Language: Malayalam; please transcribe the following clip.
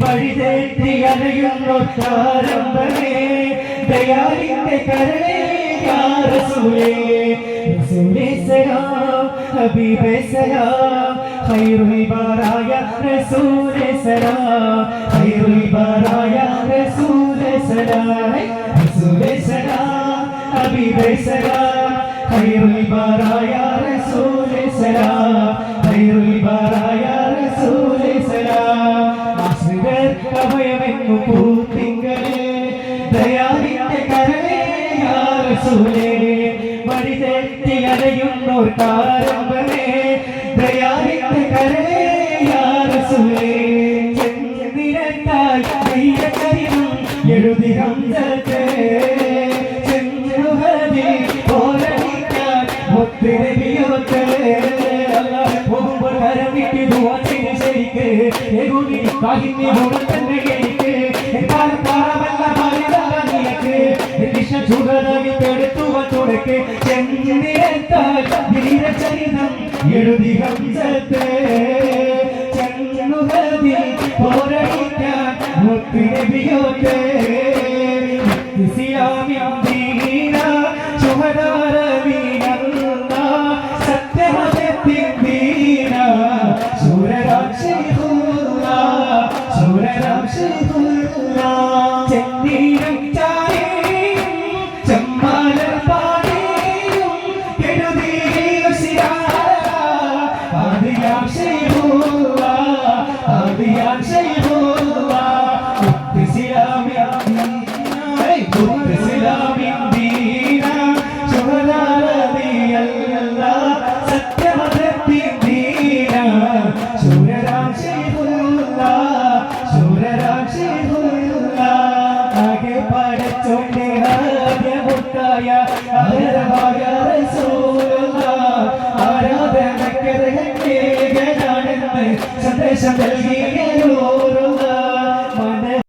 വഴിതെറ്റി അലയുന്നൊട്ടാരംഭമേ ദയാലിന്റെ കരളേ യാ റസൂലേ റസൂലേ സലാം ഹബീബേ സലാം ഖൈറുൽ ബറായ റസൂലേ സലാം ഖൈറുൽ ബറായ റസൂലേ സലാം റസൂലേ സലാം ഹബീബേ സലാം ഖൈറുൽ ബറായ റസൂലേ സലാം ഖൈറുൽ ബറായ റസൂലേ സലാം ആശ്രിതർ കവയമെന്നു പൂത്തിങ്കളേ ദയാലിന്റെ കരളേ യാ റസൂലേ വഴിതെറ്റി അലയുന്നോർക്കാരംഭമേ ദയാലിന്റെ കരളേ യാ റസൂലേ ചെന്നിരത്താൽ കയ്യകരിയും എഴുതി ഹംസത്തെ ചെന്നുഹദി പോരടിക്കാൻ മുത്തുനബിയോത്തെ അല്ലാഹ് പോകുമ്പോൾ കരം നീട്ടി ദുആ ചെയ്ത് ശരിക്ക് എഗുനി കാഹിന്നി മുടത്തന്നെ എനിക്ക് എക്കാലം പാറമല്ല മാറിയതാനിയക്ക് ദിശ ചുടനായി തെടുത്തുവ തുടക്കെ ചെന്നിരത്താൽ ധീരചരിതം എഴുതി ഹംസത്തെ ചെന്നുഹദി പോരടിക്കാൻ മുത്തുനബിയോത്തെ ഇസ്ലാമിൻ ദീന ശുഹദാരവീനല്ല സത്യമതത്തിൻ ദീന ശൂരരാം ശൈഖുല്ല ശൂരരാം ശൈഖുല്ല ചെന്നീരം ചാരിയും ചമ്മാലർ പാടിയും കെടുതിയിൽ ശിരാര ആദിയാം ശൈഖുല്ല ആദിയാം ശൈഖുല്ല ഇസ്ലാമിൻ ദീന ശുഹദാരവീനല്ല സത്യമതത്തിൻ ദീന ശൂരരാം ശൈഖുല്ല ശൂരരാം ശൈഖുല്ല ആകെ പടച്ചോന്റെ ആദ്യമുത്തായ ആദരവായ റസൂലുള്ള ആരാധനക്കർഹനേകനാണെന്ന് സന്ദേശം